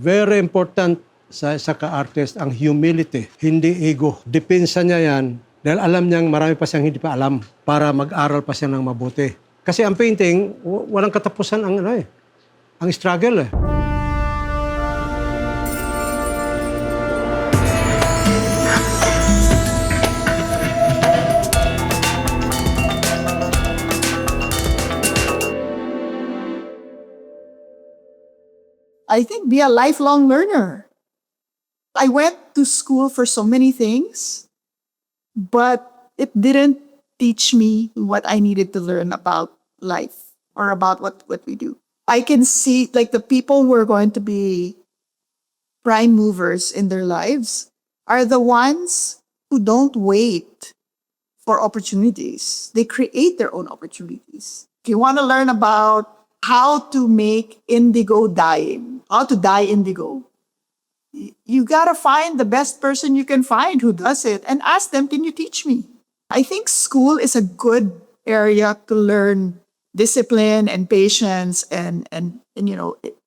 Very important sa ka-artist ang humility, hindi ego. Depensa niya yan dahil alam niyang marami pa siyang hindi pa alam para mag-aral pa siya ng mabuti. Kasi ang painting, walang katapusan ang struggle eh. I think be a lifelong learner. I went to school for so many things, but it didn't teach me what I needed to learn about life or about what we do. I can see like the people who are going to be prime movers in their lives are the ones who don't wait for opportunities. They create their own opportunities. If you want to learn about how to make indigo dyeing, how to dye indigo, you gotta find the best person you can find who does it and ask them, can you teach me? I think school is a good area to learn discipline and patience and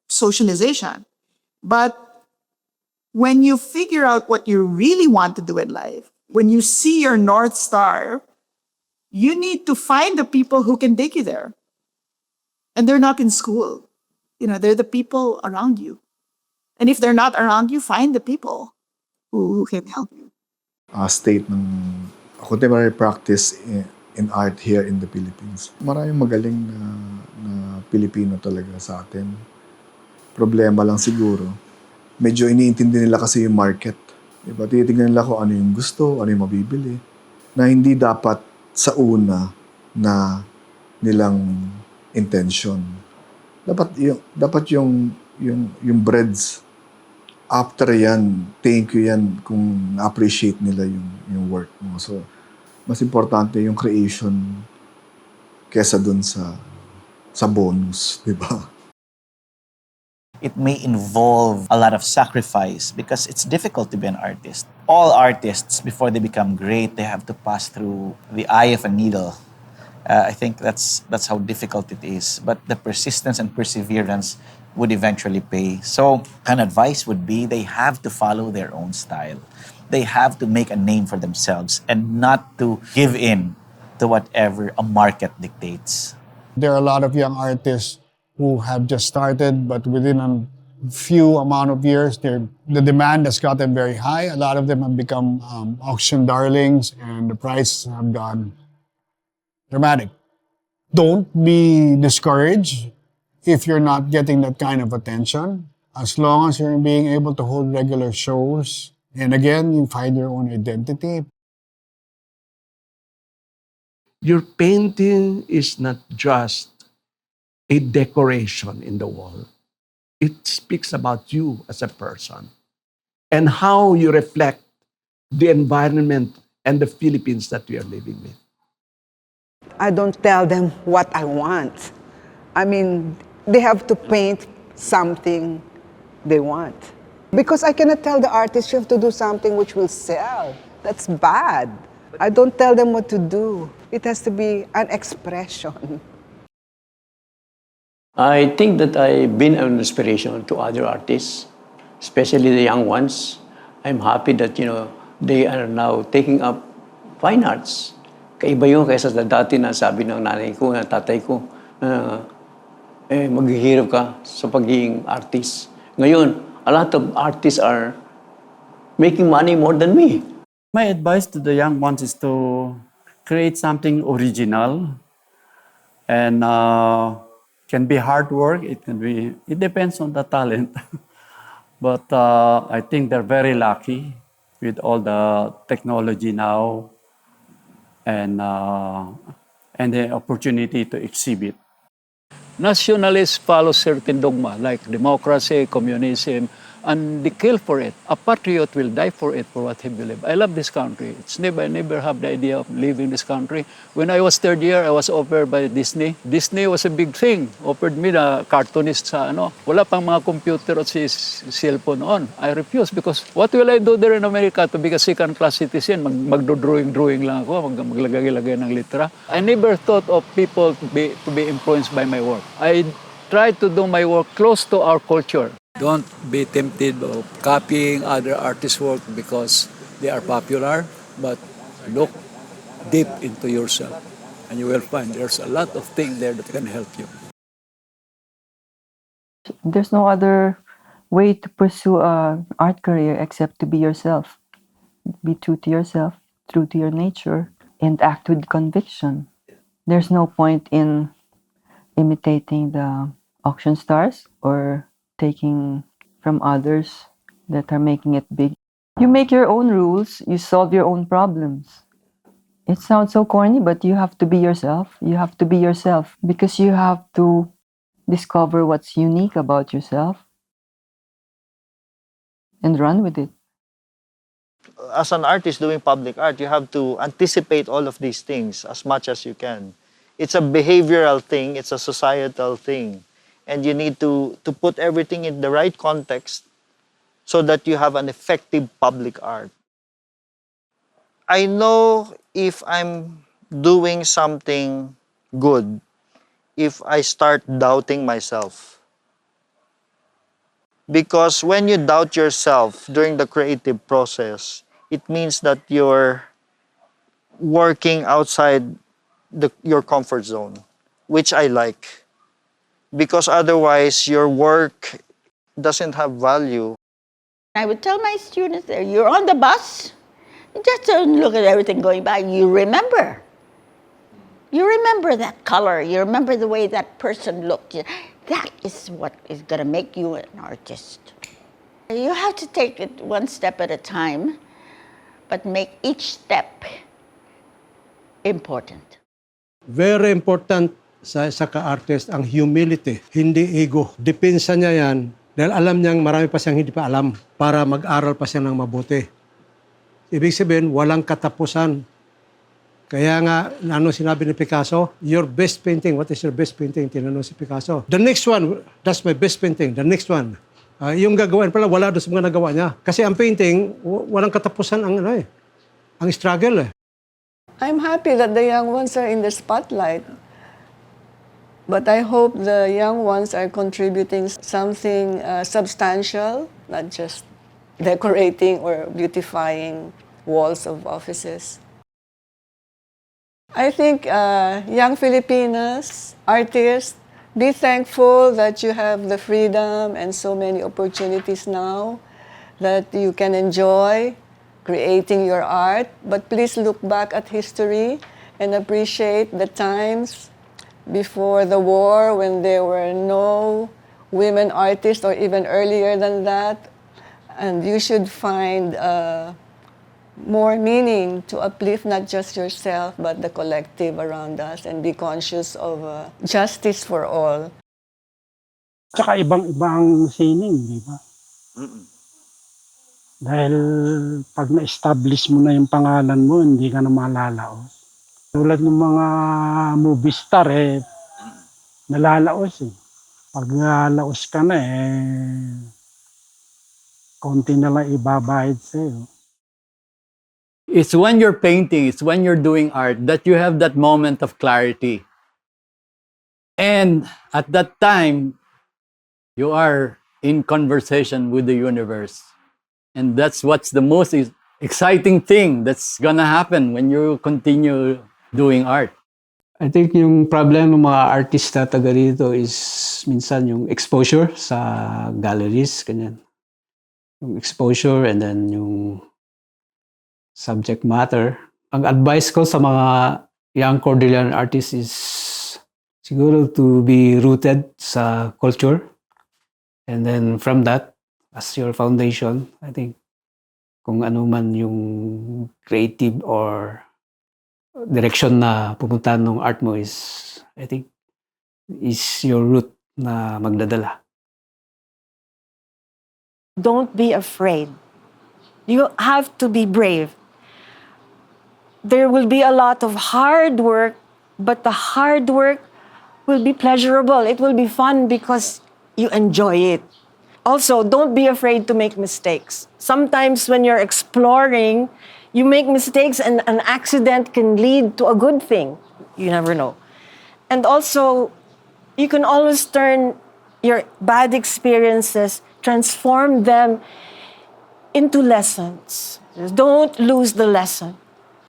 socialization. But when you figure out what you really want to do in life, when you see your North Star, you need to find the people who can take you there. And they're not in school. They're the people around you. And if they're not around you, find the people who can help you. State ng contemporary practice in art here in the Philippines. Maraming magaling na Pilipino talaga sa atin. Problema lang siguro, medyo iniintindi nila kasi yung market. Diba? Titignan nila kung ano yung gusto, ano yung mabibili. Na hindi dapat sa una na nilang intention. Dapat yung breads, after yan, thank you yan kung na-appreciate nila yung work mo. So, mas importante yung creation kesa dun sa bonus, di ba? It may involve a lot of sacrifice because it's difficult to be an artist. All artists, before they become great, they have to pass through the eye of a needle. I think that's how difficult it is. But the persistence and perseverance would eventually pay. So an advice would be they have to follow their own style. They have to make a name for themselves and not to give in to whatever a market dictates. There are a lot of young artists who have just started, but within a few amount of years, the demand has gotten very high. A lot of them have become auction darlings and the prices have gone dramatic. Don't be discouraged if you're not getting that kind of attention. As long as you're being able to hold regular shows, and again, you find your own identity. Your painting is not just a decoration in the wall. It speaks about you as a person and how you reflect the environment and the Philippines that we are living with. I don't tell them what I want. I mean, they have to paint something they want. Because I cannot tell the artist you have to do something which will sell. That's bad. I don't tell them what to do. It has to be an expression. I think that I've been an inspiration to other artists, especially the young ones. I'm happy that, they are now taking up fine arts. Kaiba yun kaysa sa dati na sabi ng nanay ko, ng tatay ko, maghihirap ka sa pagiging artist. Ngayon, a lot of artists are making money more than me. My advice to the young ones is to create something original and can be hard work. It depends on the talent. But I think they're very lucky with all the technology now and the opportunity to exhibit. Nationalists follow certain dogma like democracy, communism, and they kill for it. A patriot will die for it, for what he believes. I love this country. I never have the idea of leaving this country. When I was third year, I was offered by Disney. Disney was a big thing. Offered me na cartoonist sa Wala pang mga computer at cellphone on. I refused because what will I do there in America to be a second-class citizen? Magdo-drawing lang ako, maglagay-lagay ng litra. I never thought of people to be influenced by my work. I try to do my work close to our culture. Don't be tempted of copying other artists' work because they are popular, but look deep into yourself and you will find there's a lot of things there that can help you. There's no other way to pursue an art career except to be yourself. Be true to yourself, true to your nature, and act with conviction. There's no point in imitating the auction stars or taking from others that are making it big. You make your own rules, you solve your own problems. It sounds so corny, but you have to be yourself. You have to be yourself because you have to discover what's unique about yourself and run with it. As an artist doing public art, you have to anticipate all of these things as much as you can. It's a behavioral thing, it's a societal thing. And you need to put everything in the right context so that you have an effective public art. I know if I'm doing something good, if I start doubting myself. Because when you doubt yourself during the creative process, it means that you're working outside your comfort zone, which I like. Because otherwise, your work doesn't have value. I would tell my students there, you're on the bus, just don't look at everything going by. You remember. You remember that color. You remember the way that person looked. That is what is going to make you an artist. You have to take it one step at a time, but make each step important. Very important sa ka-artist ang humility, hindi ego. Depensa niya yan dahil alam niyang marami pa siyang hindi pa alam para mag-aral pa siya ng mabuti. Ibig sabihin, walang katapusan. Kaya nga, ano sinabi ni Picasso? Your best painting, what is your best painting? Tinanong si Picasso. The next one, that's my best painting. The next one. Yung gagawin pala, wala doon sa mga nagawa niya. Kasi ang painting, walang katapusan ang struggle. I'm happy that the young ones are in the spotlight. But I hope the young ones are contributing something substantial, not just decorating or beautifying walls of offices. I think young Filipinas, artists, be thankful that you have the freedom and so many opportunities now that you can enjoy creating your art. But please look back at history and appreciate the times before the war when there were no women artists or even earlier than that. And you should find more meaning to uplift not just yourself but the collective around us and be conscious of justice for all. Tsaka ibang sining, di ba? Dahil pag na-establish mo na yung pangalan mo, hindi ka na malalaos. Tulad ng mga movie star, nalalaos . Pag nalalaos ka na, konti na lang ibabayad sa'yo. It's when you're painting, it's when you're doing art that you have that moment of clarity. And at that time, you are in conversation with the universe. And that's what's the most exciting thing that's gonna happen when you continue doing art. I think yung problem ng mga artista taga rito is minsan yung exposure sa galleries, ganyan. Yung exposure and then yung subject matter. Ang advice ko sa mga young Cordilleran artists is siguro to be rooted sa culture. And then from that, as your foundation, I think kung ano man yung creative or direction na pupuntahan ng art mo is, I think, is your route na magdadala. Don't be afraid. You have to be brave. There will be a lot of hard work, but the hard work will be pleasurable. It will be fun because you enjoy it. Also, don't be afraid to make mistakes. Sometimes when you're exploring, you make mistakes and an accident can lead to a good thing. You never know. And also, you can always turn your bad experiences transform them into lessons. Don't lose the lesson.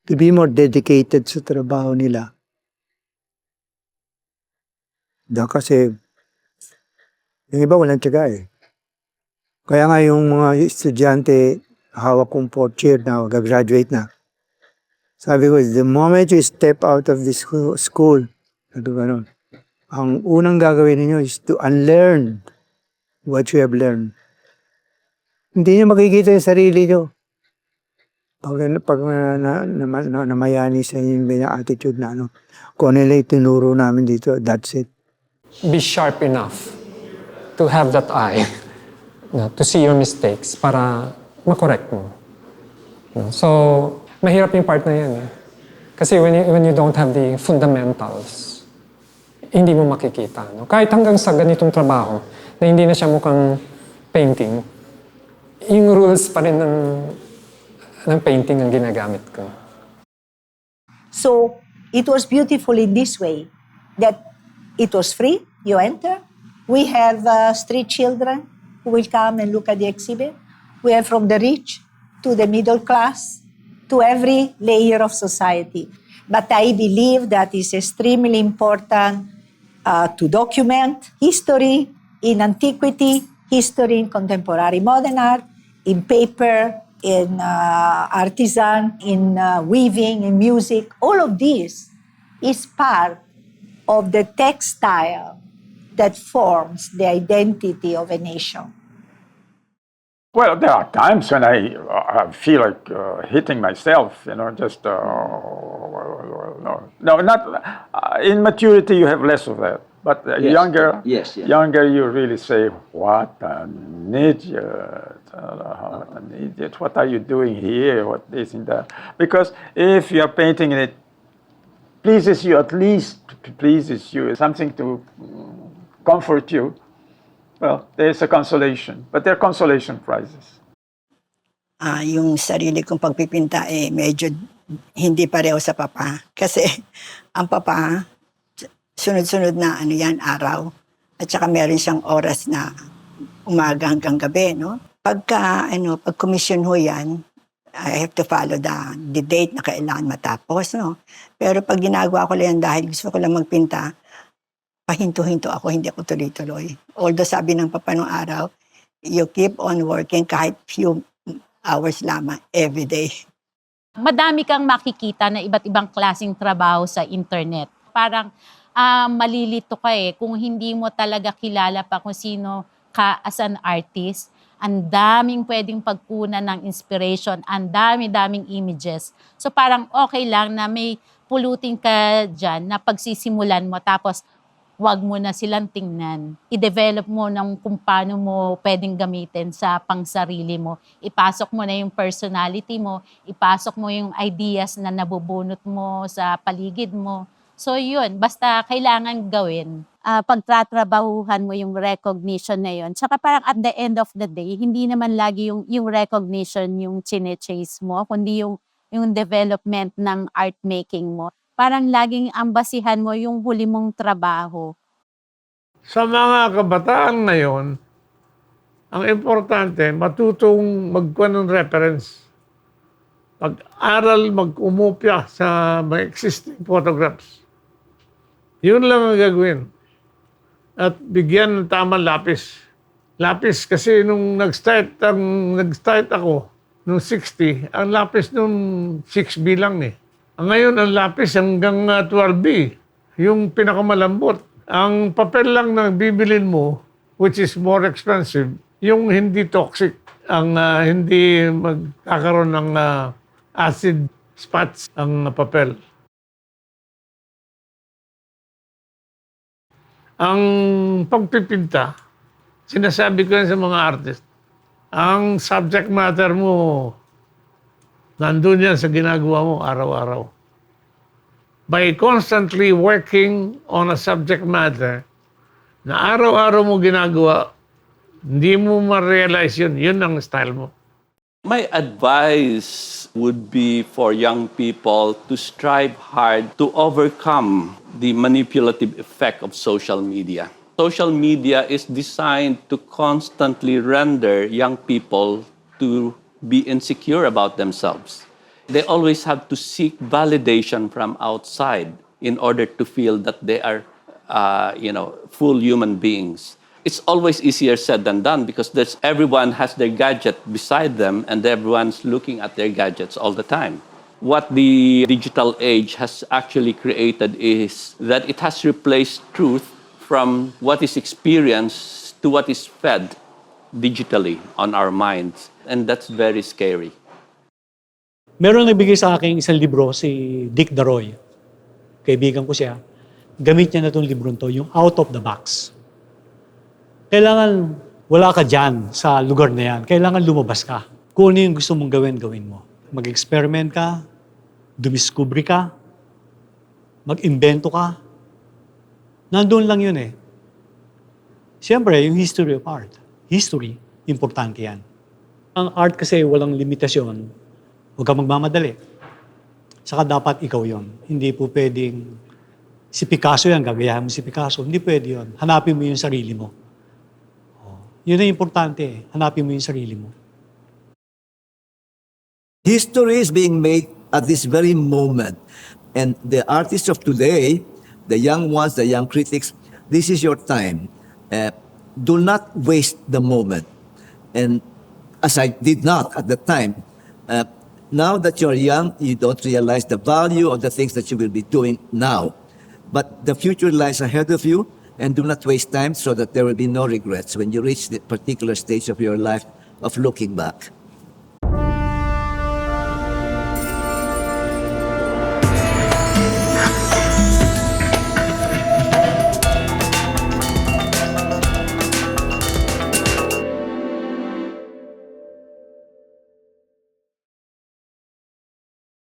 To be more dedicated sa trabaho nila. Kasi yung iba walang tiyaga eh. Kaya nga yung mga estudyante, hawak kong fourth year na, gagraduate na. Sabi ko, the moment you step out of this school, ang unang gagawin ninyo is to unlearn what you have learned. Hindi nyo makikita yung sarili nyo. Pag namayani sa inyo yung attitude na kung ano nila itinuro namin dito, that's it. Be sharp enough to have that eye, to see your mistakes para makorek mo. So, mahirap yung part na yan. Kasi when you don't have the fundamentals, hindi mo makikita. Kahit hanggang sa ganitong trabaho, na hindi na siya mukhang painting, yung rules pa rin ng painting ang ginagamit ko. So, it was beautiful in this way, that it was free, you enter. We have street children who will come and look at the exhibit. We have from the rich to the middle class, to every layer of society. But I believe that is extremely important to document history in antiquity, history in contemporary modern art, in paper, in artisan, in weaving, in music. All of this is part of the textile that forms the identity of a nation. Well, there are times when I feel like hitting myself, just, no, not, in maturity you have less of that. But Yes. younger, Yes. younger you really say, what an idiot, what an idiot, what are you doing here, what this and that. Because if you're painting and it pleases you, at least pleases you, something to comfort you, well, there's a consolation. But there are consolation prizes. Yung sarili kong pagpipinta medyo hindi pareho sa papa. Kasi ang papa, sunod-sunod na araw. At saka meron siyang oras na umaga hanggang gabi, no? Pag commission ho yan, I have to follow the date na kailangan matapos, no? Pero pag ginagawa ko lang dahil gusto ko lang magpinta, pahinto-hinto ako, hindi ako tuloy-tuloy. Although sabi ng papa nung araw, you keep on working kahit few hours lamang every day. Madami kang makikita na iba't ibang klaseng trabaho sa internet. Parang malilito ka kung hindi mo talaga kilala pa kung sino ka as an artist. Ang daming pwedeng pagkunan ng inspiration, ang dami-daming images. So parang okay lang na may pulutin ka dyan na pagsisimulan mo tapos wag mo na silang tingnan. I-develop mo ng kung paano mo pwedeng gamitin sa pangsarili mo. Ipasok mo na yung personality mo, ipasok mo yung ideas na nabubunot mo sa paligid mo. So yun, basta kailangan gawin. Pagtatrabahuhan mo yung recognition na yun. Tsaka parang at the end of the day, hindi naman lagi yung recognition yung chine-chase mo, kundi yung development ng art making mo. Parang laging ang basihan mo yung huli mong trabaho. Sa mga kabataan ngayon, ang importante, matutong magkuha ng reference. Pag-aral, mag-umupya sa mga existing photographs. Yun lang ang gagawin. At bigyan ng tamang lapis. Lapis kasi nung nag-start ako, nung 60, ang lapis nung 6B lang Ngayon, ang lapis hanggang 12B, yung pinakamalambot. Ang papel lang na bibilin mo, which is more expensive, yung hindi toxic, ang hindi magkakaroon ng acid spots ang papel. Ang pagpipinta, sinasabi ko yan sa mga artist, ang subject matter mo, nandun yan sa ginagawa mo araw-araw. By constantly working on a subject matter na araw-araw mo ginagawa, hindi mo ma-realize yun. Yun ang style mo. My advice would be for young people to strive hard to overcome the manipulative effect of social media. Social media is designed to constantly render young people to be insecure about themselves. They always have to seek validation from outside in order to feel that they are, full human beings. It's always easier said than done because everyone has their gadget beside them and everyone's looking at their gadgets all the time. What the digital age has actually created is that it has replaced truth from what is experienced to what is fed digitally on our minds. And that's very scary. Meron nagbigay sa akin isang libro, si Dick Daroy. Kaibigan ko siya. Gamit niya na itong libro to, yung Out of the Box. Kailangan wala ka dyan sa lugar na yan. Kailangan lumabas ka. Kung ano yung gusto mong gawin, gawin mo. Mag-experiment ka, dumiskubre ka, mag-invento ka. Nandun lang yun eh. Siyempre, yung history of art. History, importante yan. Ang art kasi walang limitasyon. Huwag ka magmamadali. Saka dapat ikaw yon. Hindi po pwedeng si Picasso yan, gagayahin mo si Picasso. Hindi pwede yun. Hanapin mo yung sarili mo. Yun ang importante eh. Hanapin mo yung sarili mo. History is being made at this very moment. And the artists of today, the young ones, the young critics, this is your time. Do not waste the moment. And as I did not at the time, now that you're young, you don't realize the value of the things that you will be doing now. But the future lies ahead of you, and do not waste time so that there will be no regrets when you reach the particular stage of your life of looking back.